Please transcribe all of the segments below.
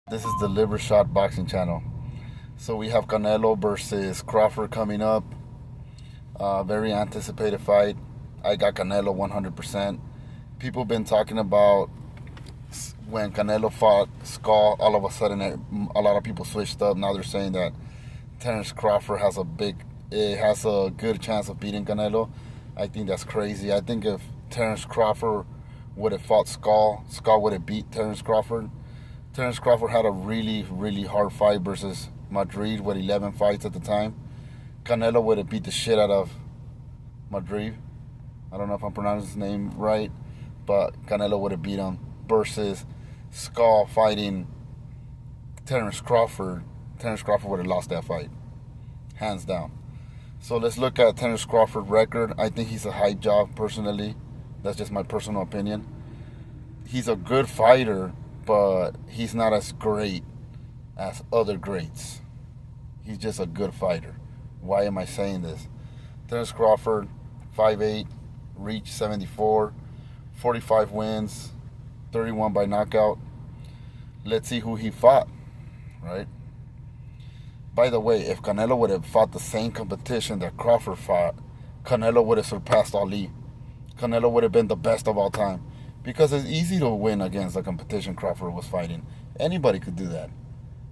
This is the Liver Shot Boxing Channel. So we have Canelo versus Crawford coming up. Very anticipated fight. I got Canelo 100%. People been talking about when Canelo fought Skull, all of a sudden a lot of people switched up. Now they're saying that Terence Crawford has a good chance of beating Canelo. I think that's crazy. I think if Terence Crawford would have fought Skull would have beat Terence Crawford. Terence Crawford had a really, really hard fight versus Madrid with 11 fights at the time. Canelo would have beat the shit out of Madrid. I don't know if I'm pronouncing his name right, but Canelo would have beat him versus Skull fighting Terence Crawford. Terence Crawford would have lost that fight, hands down. So let's look at Terence Crawford's record. I think he's a hype job, personally. That's just my personal opinion. He's a good fighter, but he's not as great as other greats. He's just a good fighter. Why am I saying this? Terence Crawford, 5'8", reach 74, 45 wins, 31 by knockout. Let's see who he fought, right? By the way, if Canelo would have fought the same competition that Crawford fought, Canelo would have surpassed Ali. Canelo would have been the best of all time. Because it's easy to win against the competition Crawford was fighting. Anybody could do that,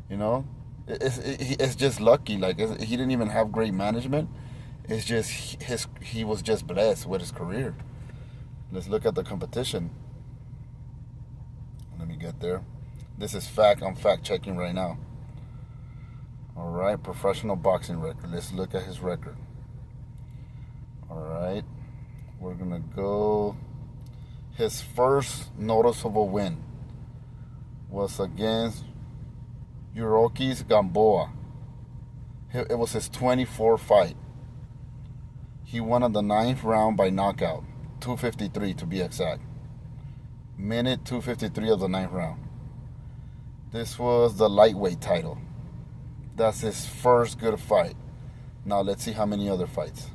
you know? It's just lucky. Like, he didn't even have great management. It's just he was just blessed with his career. Let's look at the competition. Let me get there. This is fact. I'm fact checking right now. All right, professional boxing record. Let's look at his record. All right, we're gonna go. His first noticeable win was against Yurokis Gamboa. It was his 24th fight. He won in the 9th round by knockout, 2:53 to be exact. Minute 2:53 of the 9th round. This was the lightweight title. That's his first good fight. Now let's see how many other fights.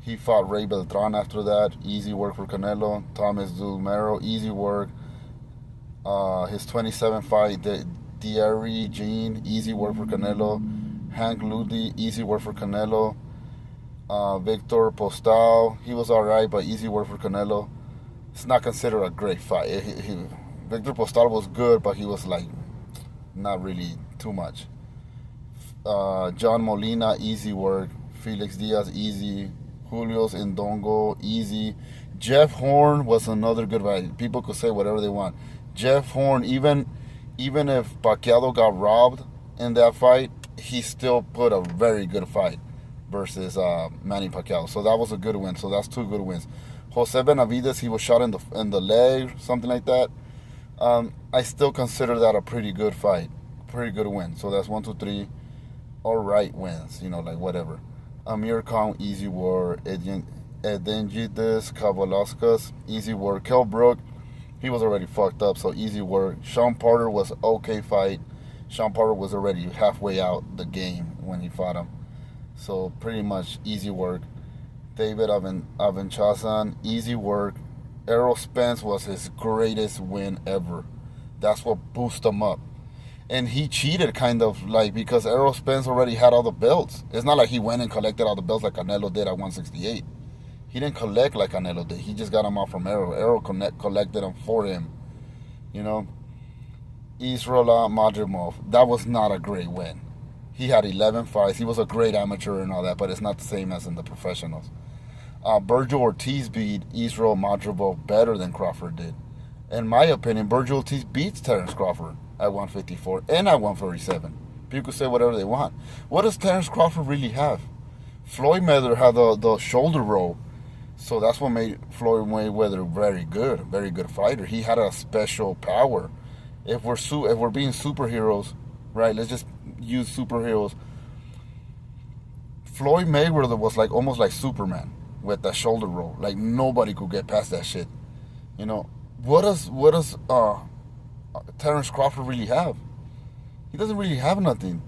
He fought Ray Beltran after that. Easy work for Canelo. Thomas Dumero, easy work. His 27th fight, Thierry Jean, easy work for Canelo. Hank Ludi, easy work for Canelo. Victor Postal, he was alright, but easy work for Canelo. It's not considered a great fight. Victor Postal was good, but he was like not really too much. John Molina, easy work. Felix Diaz, easy. Julio Indongo, easy. Jeff Horn was another good fight. People could say whatever they want. Jeff Horn, even if Pacquiao got robbed in that fight, he still put a very good fight versus Manny Pacquiao. So that was a good win. So that's 2 good wins. Jose Benavides, he was shot in the leg, something like that. I still consider that a pretty good fight, pretty good win. So that's 1, 2, 3, all right wins. Like whatever. Amir Khan, easy work. Edengides Kavalaskas, easy work. Kell Brook, he was already fucked up, so easy work. Sean Porter was okay fight. Sean Porter was already halfway out the game when he fought him. So pretty much easy work. David Avenchazan, easy work. Errol Spence was his greatest win ever. That's what boosted him up. And he cheated kind of like because Errol Spence already had all the belts. It's not like he went and collected all the belts like Canelo did at 168. He didn't collect like Canelo did. He just got them all from Errol. Errol collected them for him. Israel Madrimov, that was not a great win. He had 11 fights. He was a great amateur and all that, but it's not the same as in the professionals. Virgil Ortiz beat Israel Madrimov better than Crawford did. In my opinion, Virgil Ortiz beats Terence Crawford at 154 and at 147. People say whatever they want. What does Terence Crawford really have? Floyd Mayweather had the shoulder roll, so that's what made Floyd Mayweather very good fighter. He had a special power. If we're being superheroes, right? Let's just use superheroes. Floyd Mayweather was like almost like Superman with that shoulder roll. Like nobody could get past that shit. What does Terence Crawford really have? He doesn't really have nothing.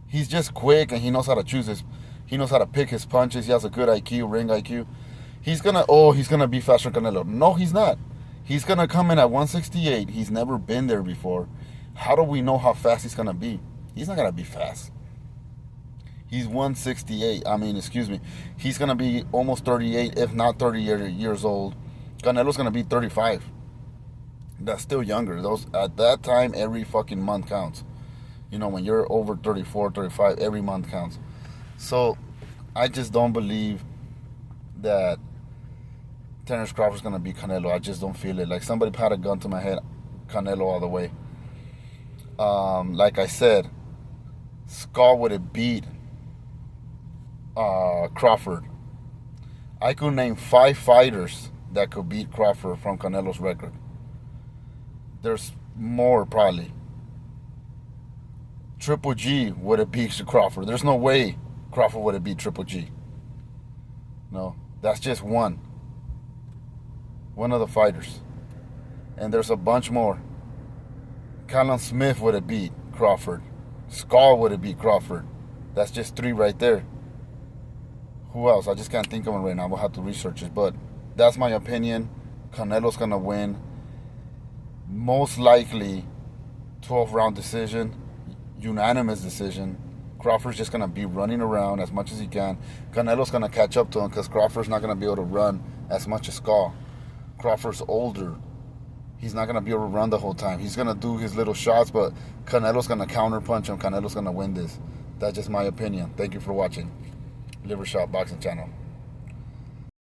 He's just quick and he knows how to he knows how to pick his punches. He has a good IQ, ring IQ. He's gonna be faster than Canelo. No, he's not. He's gonna come in at 168. He's never been there before. How do we know how fast he's going to be? He's not going to be fast. He's 168. I mean, excuse me. He's going to be almost 38, if not 30 years old. Canelo's going to be 35. That's still younger. Those at that time, every fucking month counts. You know, when you're over 34, 35, every month counts. So, I just don't believe that Terence Crawford's going to beat Canelo. I just don't feel it. Like somebody had a gun to my head. Canelo all the way. Like I said, Skull would have beat Crawford. I could name 5 fighters that could beat Crawford from Canelo's record. There's more probably. Triple G would have beat Crawford. There's no way Crawford would have beat Triple G. No, that's just one of the fighters. And there's a bunch more. Callum Smith would have beat Crawford. Skull would have beat Crawford. That's just 3 right there. Who else? I just can't think of one right now. We'll have to research it. But that's my opinion. Canelo's going to win. Most likely 12-round decision. Unanimous decision. Crawford's just going to be running around as much as he can. Canelo's going to catch up to him because Crawford's not going to be able to run as much as Skull. Crawford's older. He's not going to be able to run the whole time. He's going to do his little shots, but Canelo's going to counterpunch him. Canelo's going to win this. That's just my opinion. Thank you for watching. Liver Shot Boxing Channel.